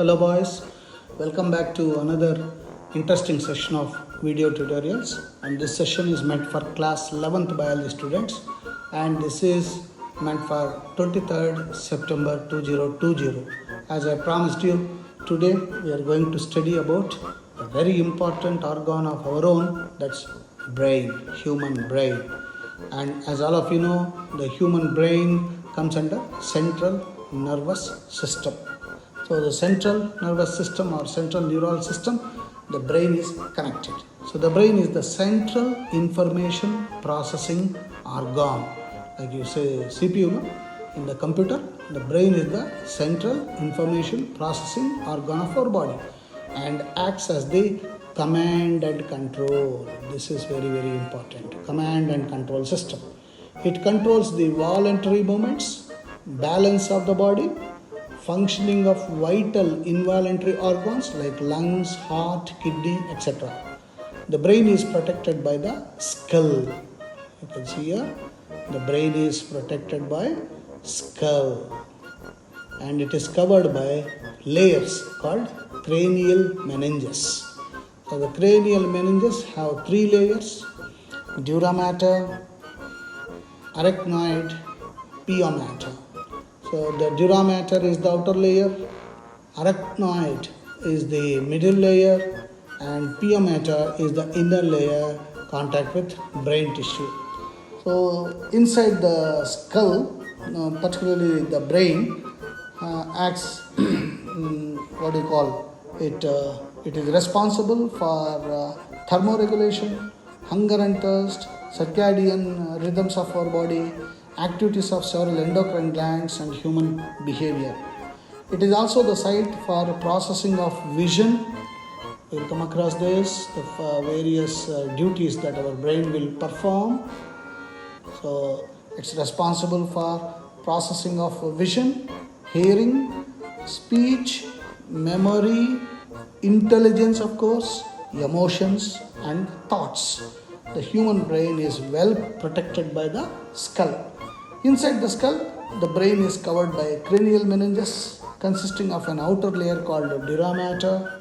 Hello boys, welcome back to another interesting session of video tutorials, and this session is meant for class 11th biology students, and this is meant for 23rd September 2020. As I promised you, today we are going to study about a very important organ of our own, that's brain, human brain. And as all of you know, the human brain comes under central nervous system. So the central nervous system or central neural system, the brain is connected. So the brain is the central information processing organ. Like you say CPU, no? In the computer, the brain is the central information processing organ of our body and acts as the command and control. This is very, very important. Command and control system. It controls the voluntary movements, balance of the body, functioning of vital involuntary organs like lungs, heart, kidney, etc. The brain is protected by the skull. You can see here, the brain is protected by skull, and it is covered by layers called cranial meninges. So the cranial meninges have three layers: dura mater, arachnoid, pia mater. So the dura mater is the outer layer, arachnoid is the middle layer, and pia mater is the inner layer, contact with brain tissue. So inside the skull, particularly the brain, acts what do you call it? It is responsible for thermoregulation, hunger and thirst, circadian rhythms of our body, activities of several endocrine glands, and human behavior. It is also the site for processing of vision. We will come across this, the various duties that our brain will perform. So it's responsible for processing of vision, hearing, speech, memory, intelligence, of course, emotions and thoughts. The human brain is well protected by the skull. Inside the skull, the brain is covered by cranial meninges consisting of an outer layer called dura mater,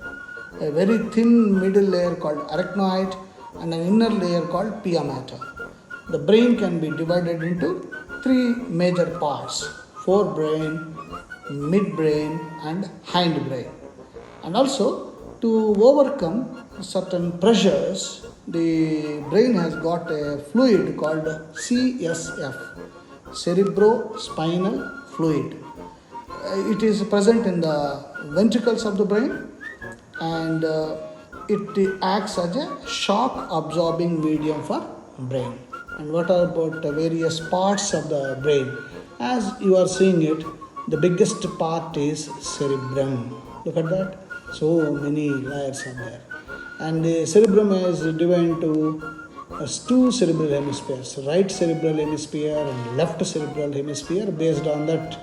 a very thin middle layer called arachnoid, and an inner layer called pia mater. The brain can be divided into three major parts: forebrain, midbrain and hindbrain. And also, to overcome certain pressures, the brain has got a fluid called CSF, cerebrospinal fluid. It is present in the ventricles of the brain, and it acts as a shock absorbing medium for brain. And what about the various parts of the brain? As you are seeing it, the biggest part is cerebrum. Look at that. So many layers are there. And the cerebrum is divided into two cerebral hemispheres, right cerebral hemisphere and left cerebral hemisphere. Based on that,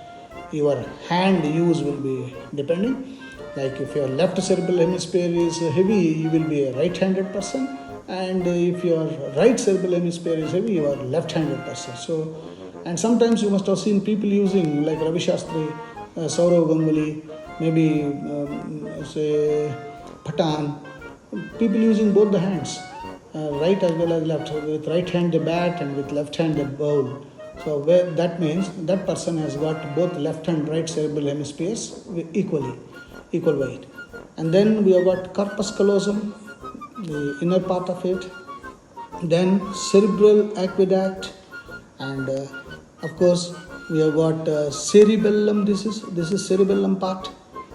your hand use will be depending. Like if your left cerebral hemisphere is heavy, you will be a right-handed person, and if your right cerebral hemisphere is heavy, you are left-handed person. So, and sometimes you must have seen people using, like Ravi Shastri, Saurav Ganguly, maybe say Patan, people using both the hands, right as well as left. With right hand they bat and with left hand they bowl. So that means that person has got both left and right cerebral hemispheres equal weight. And then we have got corpus callosum, the inner part of it, then cerebral aqueduct, and of course we have got cerebellum. This is cerebellum part.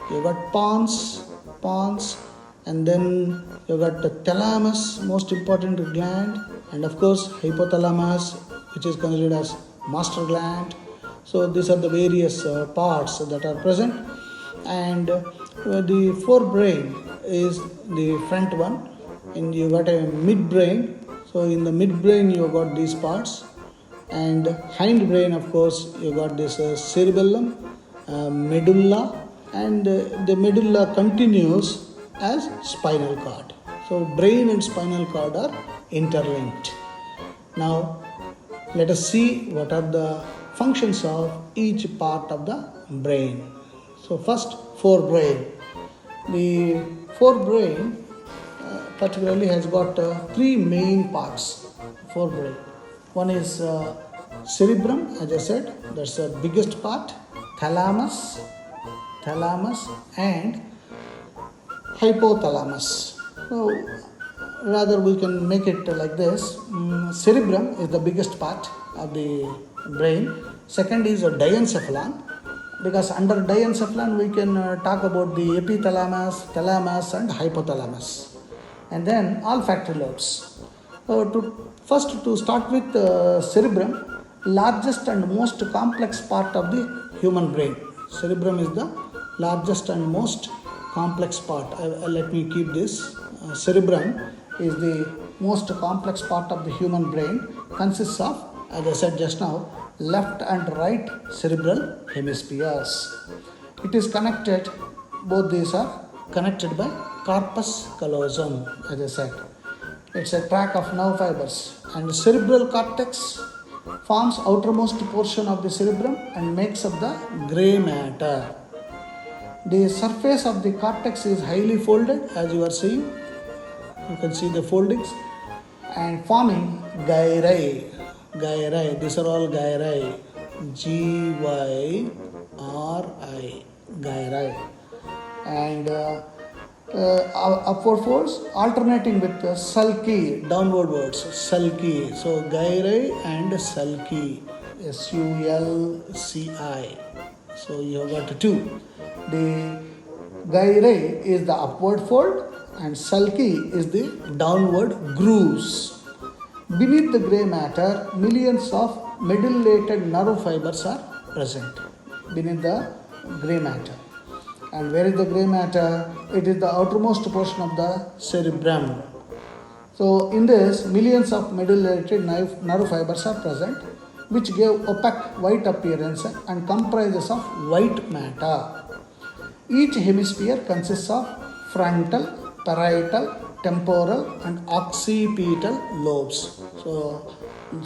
We have got pons, and then you have got the thalamus, most important gland, and of course hypothalamus, which is considered as master gland. So these are the various parts that are present, and the forebrain is the front one, and you got a midbrain. So in the midbrain you have got these parts, and hindbrain, of course, you got this cerebellum, medulla, and the medulla continues as spinal cord. So brain and spinal cord are interlinked. Now let us see what are the functions of each part of the brain. So first, forebrain. The forebrain particularly has got three main parts. Forebrain. One is cerebrum, as I said, that's the biggest part. Thalamus, and hypothalamus. So rather we can make it like this. Cerebrum is the biggest part of the brain. Second is a diencephalon, because under diencephalon we can talk about the epithalamus, thalamus and hypothalamus. And then olfactory lobes. To start with cerebrum, largest and most complex part of the human brain. Cerebrum is the largest and most complex part. Let me keep this. Cerebrum is the most complex part of the human brain, consists of, as I said just now, left and right cerebral hemispheres. It is connected, both these are connected by corpus callosum, as I said. It's a tract of nerve fibers, and cerebral cortex forms outermost portion of the cerebrum and makes up the grey matter. The surface of the cortex is highly folded, as you are seeing. You can see the foldings and forming gyri. These are all gyri. Gyri. Gyri. And upward folds alternating with sulci, downward words. Sulci. So gyri and sulci. Sulci. So you have got two. The gyri is the upward fold and sulci is the downward grooves. Beneath the grey matter, millions of medullated nerve fibers are present beneath the grey matter. And where is the grey matter? It is the outermost portion of the cerebrum. So in this, millions of medullated nerve fibers are present, which give opaque white appearance and comprises of white matter. Each hemisphere consists of frontal, parietal, temporal and occipital lobes. So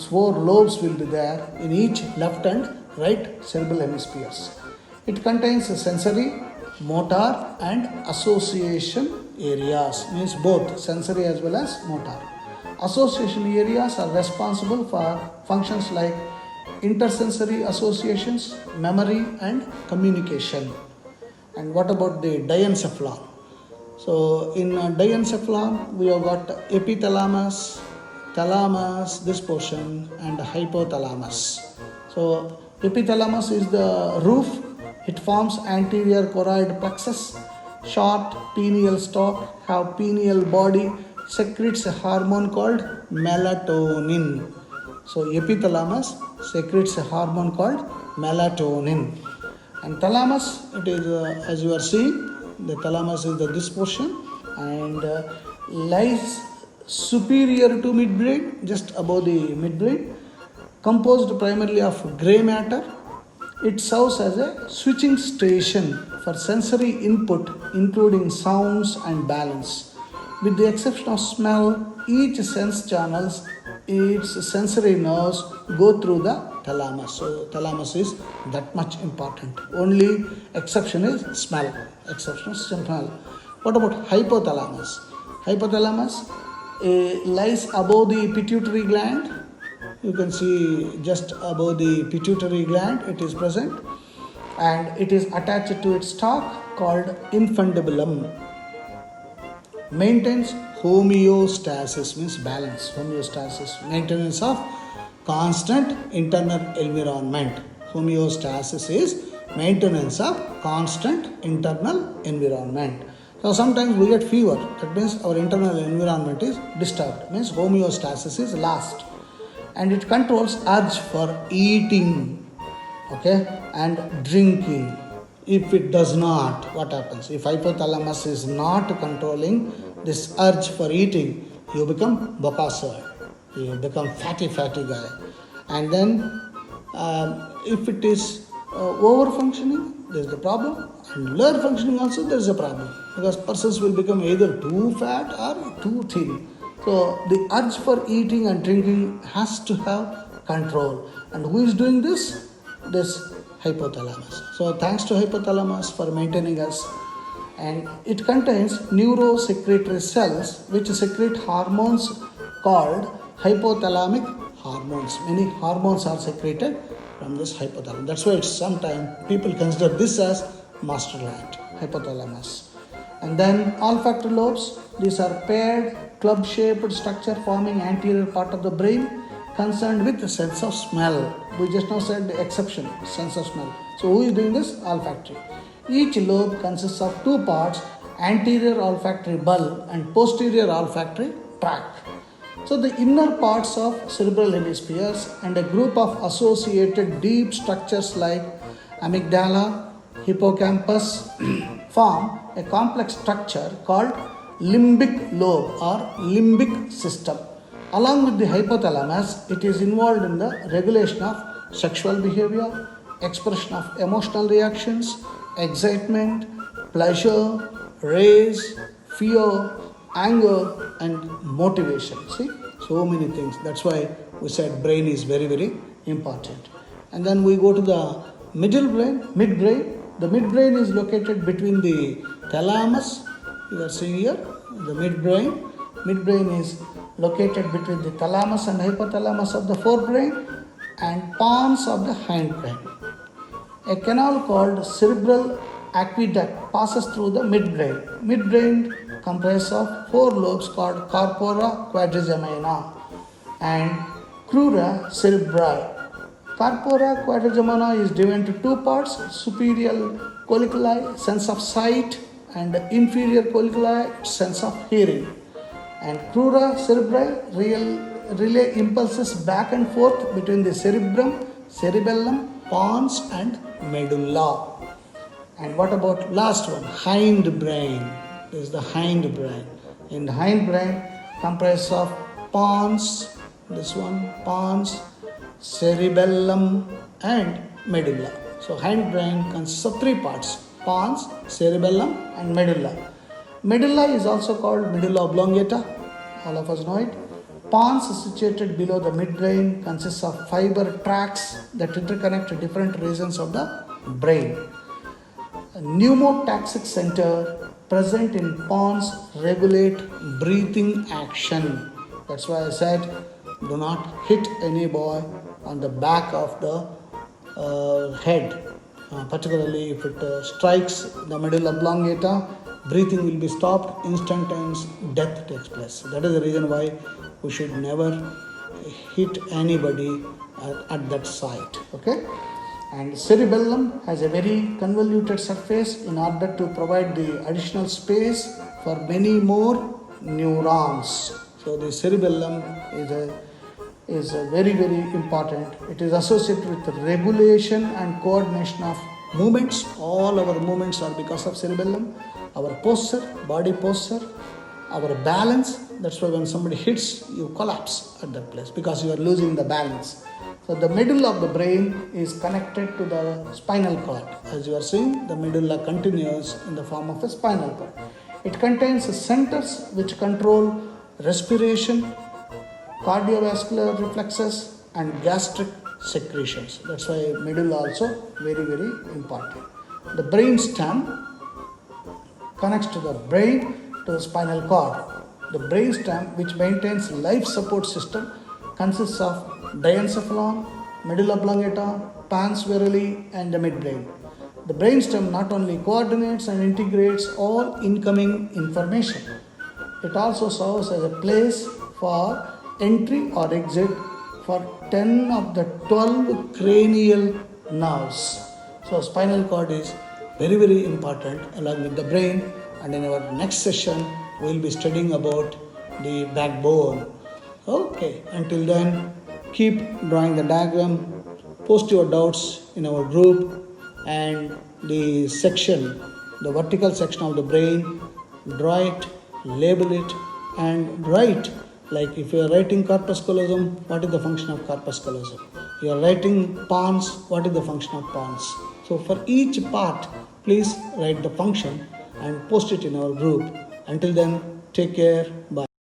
4 lobes will be there in each left and right cerebral hemispheres. It contains sensory, motor and association areas, means both sensory as well as motor. Association areas are responsible for functions like intersensory associations, memory and communication. And what about the diencephalon? So in diencephalon we have got epithalamus, thalamus, this portion, and hypothalamus. So epithalamus is the roof. It forms anterior choroid plexus, short pineal stalk, have pineal body, secretes a hormone called melatonin. So epithalamus secretes a hormone called melatonin. And thalamus, it is as you are seeing, the thalamus is this portion and lies superior to midbrain, just above the midbrain, composed primarily of grey matter. It serves as a switching station for sensory input, including sounds and balance. With the exception of smell, each sense channels, its sensory nerves go through the thalamus. So thalamus is that much important. Only exception is smell. What about hypothalamus? Hypothalamus lies above the pituitary gland. You can see just above the pituitary gland it is present, and it is attached to its stalk called infundibulum. Maintains homeostasis, means balance, homeostasis, maintenance of constant internal environment. Homeostasis is maintenance of constant internal environment. So sometimes we get fever, that means our internal environment is disturbed, means homeostasis is lost. And it controls urge for eating, okay, and drinking. If it does not, what happens? If hypothalamus is not controlling this urge for eating, you become bokasoid. You become fatty guy. And then if it is over functioning, there is a problem, and lower functioning also there is a problem, because persons will become either too fat or too thin. So the urge for eating and drinking has to have control. And who is doing this? This hypothalamus. So thanks to hypothalamus for maintaining us and it contains neurosecretory cells which secrete hormones called hypothalamic hormones. Many hormones are secreted from this hypothalamus. That's why it's sometimes people consider this as master gland, hypothalamus. And then olfactory lobes. These are paired club-shaped structure forming anterior part of the brain concerned with the sense of smell. We just now said the exception, sense of smell. So who is doing this? Olfactory. Each lobe consists of two parts, anterior olfactory bulb and posterior olfactory tract. So the inner parts of cerebral hemispheres and a group of associated deep structures like amygdala, hippocampus form a complex structure called limbic lobe or limbic system. Along with the hypothalamus, it is involved in the regulation of sexual behavior, expression of emotional reactions, excitement, pleasure, rage, fear, anger, and motivation. See, so many things. That's why we said brain is very, very important. And then we go to the middle brain, midbrain. The midbrain is located between the thalamus. You are seeing here the midbrain. Midbrain is located between the thalamus and hypothalamus of the forebrain and pons of the hindbrain. A canal called cerebral aqueduct passes through the midbrain. Midbrain comprises of four lobes called corpora quadrigemina and crura cerebri. Corpora quadrigemina is divided into two parts: superior colliculi, sense of sight, and inferior colliculi, sense of hearing. And crura cerebri relay impulses back and forth between the cerebrum, cerebellum, pons, and medulla. And what about last one? Hindbrain. This is the hindbrain. In the hindbrain comprises of pons, this one, pons, cerebellum, and medulla. So hindbrain consists of three parts: pons, cerebellum, and medulla. Medulla is also called medulla oblongata. All of us know it. Pons is situated below the midbrain, consists of fiber tracts that interconnect different regions of the brain. A pneumotaxic center present in pons regulate breathing action. That's why I said do not hit any boy on the back of the head. Particularly if it strikes the medulla oblongata, breathing will be stopped, instantaneous death takes place. That is the reason why we should never hit anybody at that site. Okay? And cerebellum has a very convoluted surface in order to provide the additional space for many more neurons. So the cerebellum is very, very important. It is associated with the regulation and coordination of movements. All our movements are because of cerebellum. Our posture, body posture, our balance. That's why when somebody hits, you collapse at that place because you are losing the balance. So the middle of the brain is connected to the spinal cord. As you are seeing, the medulla continues in the form of a spinal cord. It contains centers which control respiration, cardiovascular reflexes, and gastric secretions. That's why medulla also very, very important. The brain stem connects to the brain to the spinal cord. The brain stem, which maintains life support system, consists of diencephalon, medulla oblongata, pons virili, and the midbrain. The brainstem not only coordinates and integrates all incoming information, it also serves as a place for entry or exit for 10 of the 12 cranial nerves. So spinal cord is very, very important along with the brain, and in our next session we will be studying about the backbone. Okay, until then, keep drawing the diagram, post your doubts in our group, and the section, the vertical section of the brain, draw it, label it, and write. Like if you are writing corpus callosum, what is the function of corpus callosum? You are writing pons, what is the function of pons? So for each part, please write the function and post it in our group. Until then, take care, bye.